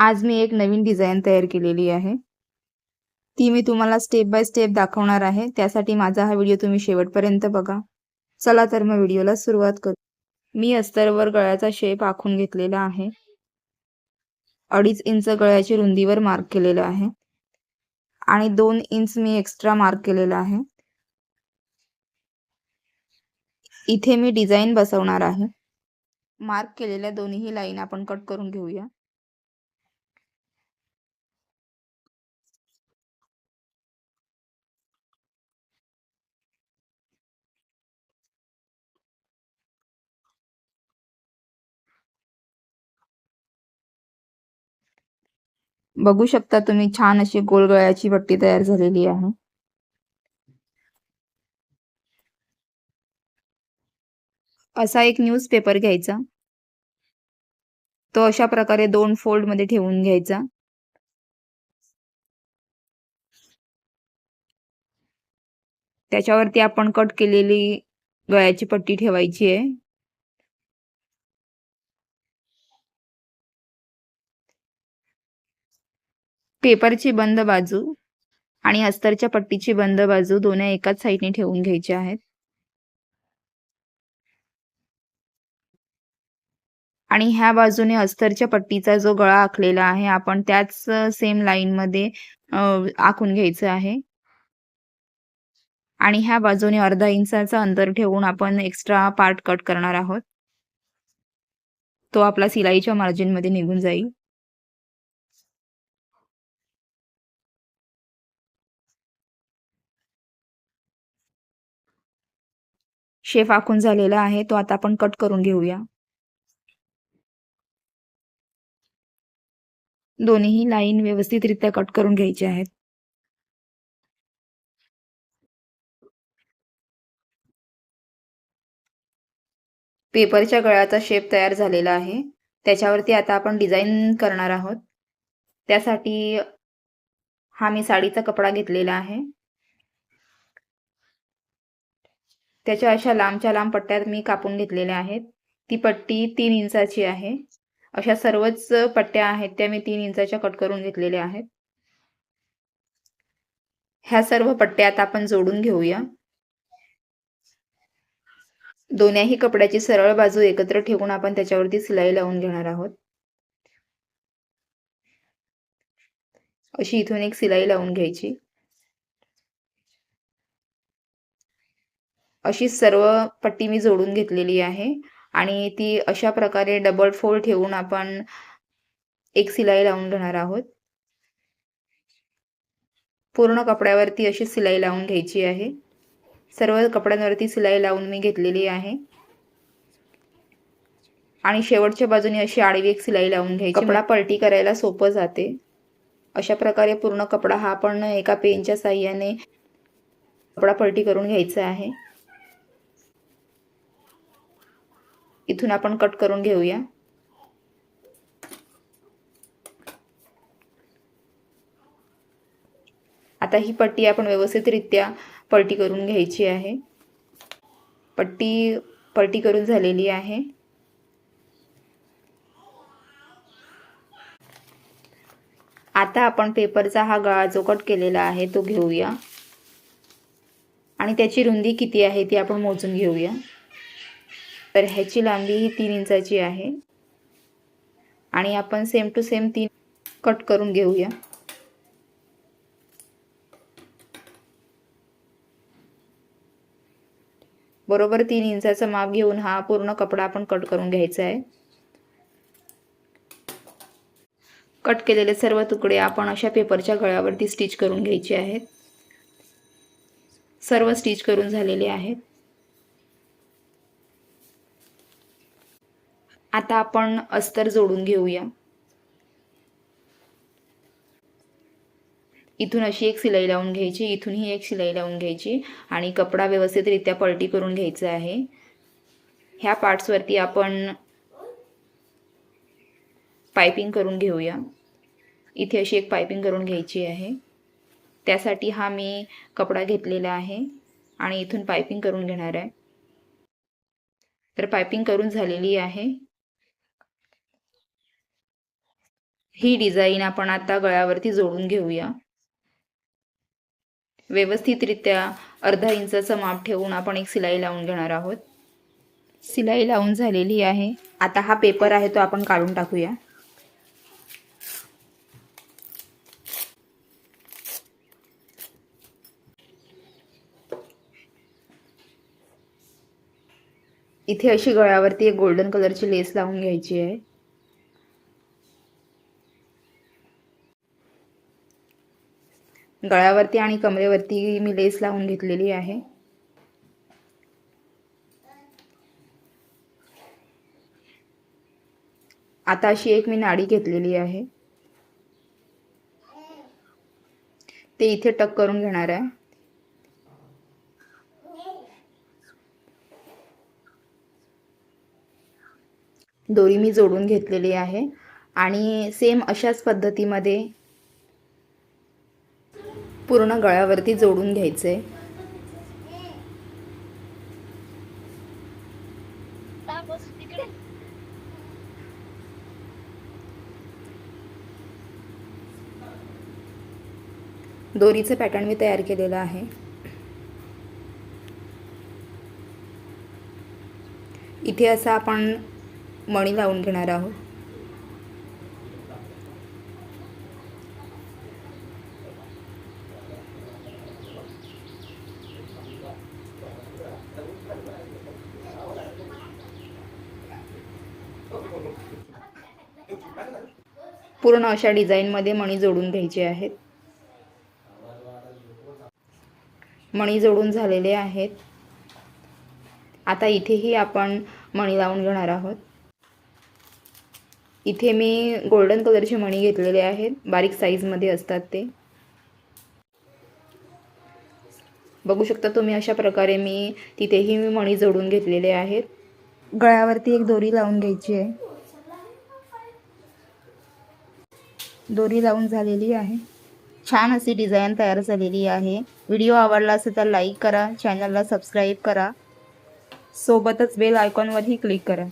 आज मी एक नवीन डिझाइन तयार केलेली आहे. ती मी तुम्हाला स्टेप बाय स्टेप दाखवणार आहे. त्यासाठी माझा हा व्हिडिओ तुम्ही शेवटपर्यंत बघा. चला तर मग व्हिडिओला सुरुवात करू. मी अस्तरवर गळ्याचा शेप आखून घेतलेला आहे. 2.5 इंच गळ्याची रुंदीवर मार्क केलेलं आहे आणि 2 इंच मी एक्स्ट्रा मार्क केलेला आहे. इथे मी डिझाइन बसवणार आहे. मार्क केलेल्या दोन्ही लाईन आपण कट करून घेऊया. बघू शकता तुम्ही छान अशी गोल गळ्याची पट्टी तयार झालेली आहे. असा एक न्यूजपेपर घ्यायचा. तो अशा प्रकारे 2 फोल्डमध्ये ठेवून घ्यायचा. त्याच्यावरती आपण कट केलेली गळ्याची पट्टी ठेवायची आहे. पेपरची बंद बाजू आणि अस्तरच्या पट्टीची बंद बाजू दोन्ही एकाच साईडने ठेवून घ्यायच्या आहेत. आणि ह्या बाजूने अस्तरच्या पट्टीचा जो गळा आखलेला आहे आपण त्याच सेम लाईनमध्ये आखून घ्यायचं आहे. आणि ह्या बाजूने अर्धा इंचाचं अंतर ठेवून आपण एक्स्ट्रा पार्ट कट करणार आहोत. तो आपला शिलाईच्या मार्जिनमध्ये निघून जाईल. शेप आखून झालेला आहे तो आता आपण कट करून घेऊया. दोन्ही लाईन व्यवस्थितरित्या कट करून घ्यायचे आहेत. पेपरच्या गळ्याचा शेप तयार झालेला आहे. त्याच्यावरती आता आपण डिझाइन करणार आहोत. त्यासाठी हा मी साडीचा कपडा घेतलेला आहे. त्याच्या अशा लांबच्या लांब पट्ट्या मी कापून घेतलेल्या आहेत. ती पट्टी 3 इंचाची आहे. अशा सर्वच पट्ट्या आहेत त्या मी 3 इंचाच्या कट करून घेतलेल्या आहेत. ह्या सर्व पट्ट्या आता आपण जोडून घेऊया. दोन्ही कपड्याची सरळ बाजू एकत्र ठेवून आपण त्याच्यावरती शिलाई लावून घेणार आहोत. अशी इथून एक शिलाई लावून घ्यायची. अशी सर्व पट्टी मी जोडून घेतलेली आहे आणि ती अशा प्रकारे डबल फोल्ड ठेवून आपण एक शिलाई लावून घेणार आहोत. पूर्ण कपड्यावरती अशी शिलाई लावून घ्यायची आहे. सर्व कपड्यांवरती शिलाई लावून मी घेतलेली आहे आणि शेवटच्या बाजूने अशी आडवी एक शिलाई लावून घ्यायची. कपडा पलटी करायला सोपं जाते. अशा प्रकारे पूर्ण कपडा हा आपण एका पेनच्या साहाय्याने कपडा पलटी करून घ्यायचा आहे. इथून आपण कट करून घेऊया. आता ही पट्टी आपण व्यवस्थितरित्या पलटी करून घ्यायची आहे. पट्टी पलटी करून झालेली आहे. आता आपण पेपरचा हा गळा जो कट केलेला आहे तो घेऊया आणि त्याची रुंदी किती आहे ती आपण मोजून घेऊया. तर ह्याची लांबी ही 3 इंचाची आहे आणि आपण सेम टू सेम 3 कट करून घेऊया. बरोबर 3 इंचाचं माप घेऊन हा पूर्ण कपडा आपण कट करून घ्यायचा आहे. कट केलेले सर्व तुकडे आपण अशा पेपरच्या गळ्यावरती स्टिच करून घ्यायचे आहेत. सर्व स्टिच करून झालेले आहेत. आता आपण अस्तर जोडून घेऊया. इथून अशी एक शिलाई लावून घ्यायची, इथूनही एक शिलाई लावून घ्यायची आणि कपडा व्यवस्थितरित्या पलटी करून घ्यायचा आहे. ह्या पार्ट्सवरती आपण पाइपिंग करून घेऊया. इथे अशी एक पाइपिंग करून घ्यायची आहे. त्यासाठी हा मी कपडा घेतलेला आहे आणि इथून पाइपिंग करून घेणार आहे. तर पाइपिंग करून झालेली आहे. ही डिझाईन आपण आता गळ्यावरती जोडून घेऊया. व्यवस्थितरित्या अर्धा इंचाचं माप ठेवून आपण एक शिलाई लावून घेणार आहोत. शिलाई लावून झालेली आहे. आता हा पेपर आहे तो आपण काढून टाकूया. इथे अशी गळ्यावरती एक गोल्डन कलरची लेस लावून घ्यायची आहे. गळ्यावरती आणि कमरेवरती मी लेस लावून घेतलेली आहे. आता अशी एक मी नाडी घेतलेली आहे, ते इथे टक करून घेणार आहे. दोरी मी जोडून घेतलेली आहे आणि सेम अशाच पद्धतीमध्ये पूर्ण गळ्यावरती जोडून घ्यायचे. दोरीचं पॅटर्न मी तयार केलेलं आहे. इथे असा आपण मणी लावून घेणार आहोत. पूर्ण अशा डिझाईनमध्ये मणी जोडून घ्यायचे आहेत. मणी जोडून झालेले आहेत. आता इथेही आपण मणी लावून घेणार आहोत. इथे मी गोल्डन कलरचे मणी घेतलेले आहेत, बारीक साईजमध्ये असतात ते. बघू शकता तुम्ही अशा प्रकारे मी तिथेही मणी जोडून घेतलेले आहेत. गळ्यावरती एक दोरी लावून घ्यायची आहे. दोरी लावून झालेली आहे. छान अशी डिझाईन तयार झालेली आहे. व्हिडिओ आवडला असेल तर लाईक करा, चॅनलला सबस्क्राईब करा, सोबतच बेल आयकॉनवरही क्लिक करा.